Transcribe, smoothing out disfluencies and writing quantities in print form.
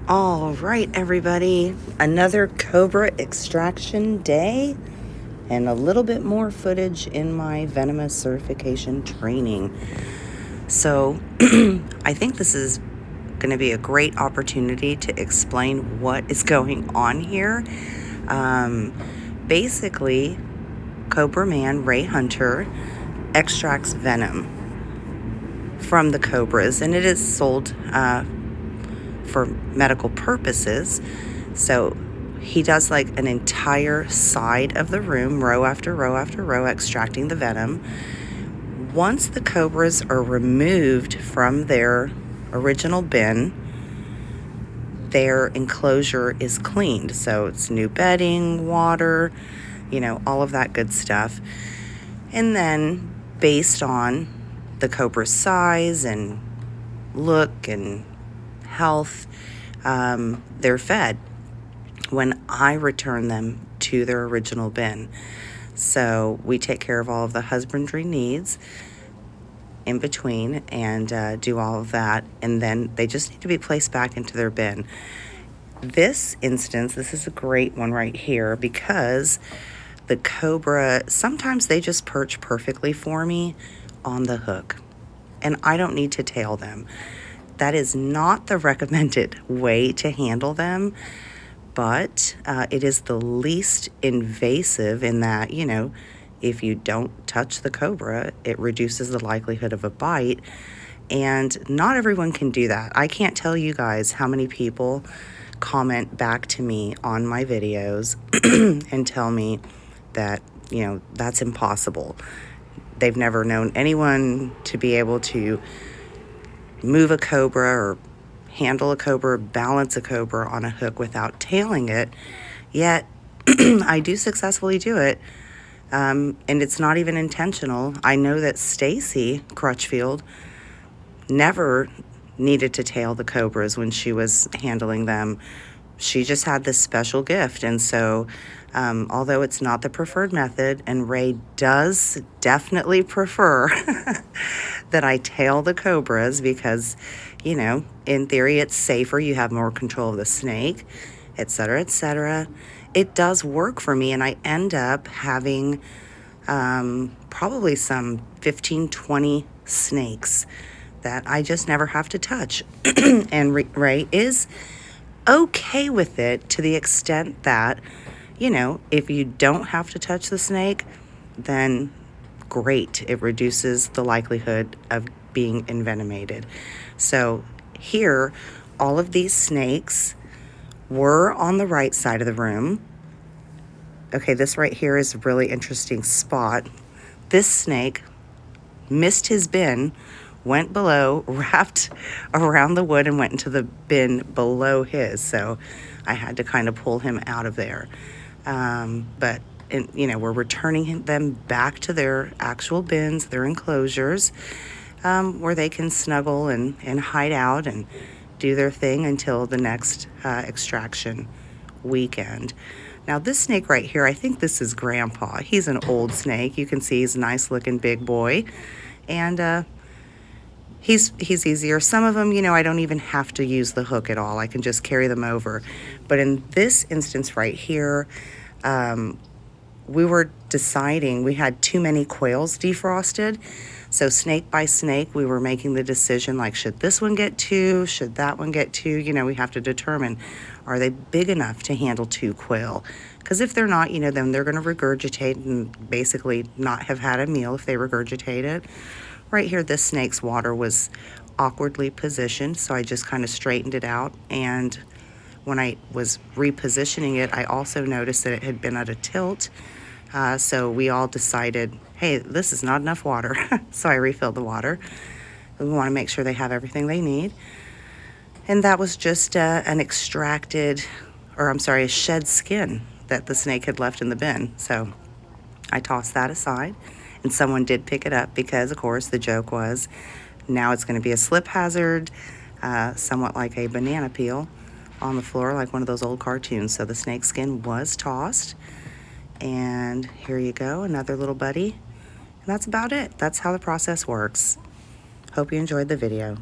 All right, everybody, another Cobra extraction day and a little bit more footage in my Venomous certification training. So I think this is going to be a great opportunity to explain what is going on here. Basically, Cobra Man Ray Hunter extracts venom from the cobras, and it is sold for medical purposes. So he does like an entire side of the room, row after row after row, extracting the venom. Once the cobras are removed from their original bin, their enclosure is cleaned. So it's new bedding, water, all of that good stuff. And then based on the cobra's size and look and health, they're fed when I return them to their original bin. So we take care of all of the husbandry needs in between and do all of that, and then they just need to be placed back into their bin. This instance, this is a great one right here because the cobra, sometimes they just perch perfectly for me on the hook and I don't need to tail them. That is not the recommended way to handle them, but it is the least invasive in that, if you don't touch the cobra, it reduces the likelihood of a bite. And not everyone can do that. I can't tell you guys how many people comment back to me on my videos and tell me that, that's impossible. They've never known anyone to be able to move a cobra or handle a cobra, balance a cobra on a hook without tailing it. Yet I do successfully do it, and it's not even intentional. I know that Stacy Crutchfield never needed to tail the cobras when she was handling them. She just had this special gift, and so although it's not the preferred method, and Ray does definitely prefer that I tail the cobras because, in theory it's safer, you have more control of the snake, etc., etc. It does work for me, and I end up having probably some 15, 20 snakes that I just never have to touch. And Ray is okay with it to the extent that, if you don't have to touch the snake, then great. It reduces the likelihood of being envenomated. So here, all of these snakes were on the right side of the room. Okay, this right here is a really interesting spot. This snake missed his bin, went below, wrapped around the wood, and went into the bin below his. So I had to kind of pull him out of there. But we're returning them back to their actual bins, their enclosures, where they can snuggle and hide out and do their thing until the next extraction weekend. Now this snake right here, I think this is Grandpa. He's an old snake. You can see he's a nice looking big boy, and he's easier. Some of them, I don't even have to use the hook at all. I can just carry them over. But in this instance right here, we were deciding, we had too many quails defrosted. So snake by snake, we were making the decision, like, should this one get 2? Should that one get 2? We have to determine, are they big enough to handle 2 quail? Because if they're not, then they're going to regurgitate and basically not have had a meal if they regurgitate it. Right here, this snake's water was awkwardly positioned, so I just kind of straightened it out. And when I was repositioning it, I also noticed that it had been at a tilt. So we all decided, hey, this is not enough water. So I refilled the water. We want to make sure they have everything they need. And that was just a shed skin that the snake had left in the bin. So I tossed that aside, and someone did pick it up because, of course, the joke was now it's going to be a slip hazard, somewhat like a banana peel on the floor, like one of those old cartoons. So the snake skin was tossed, and here you go, another little buddy. And that's about it. That's how the process works. Hope you enjoyed the video.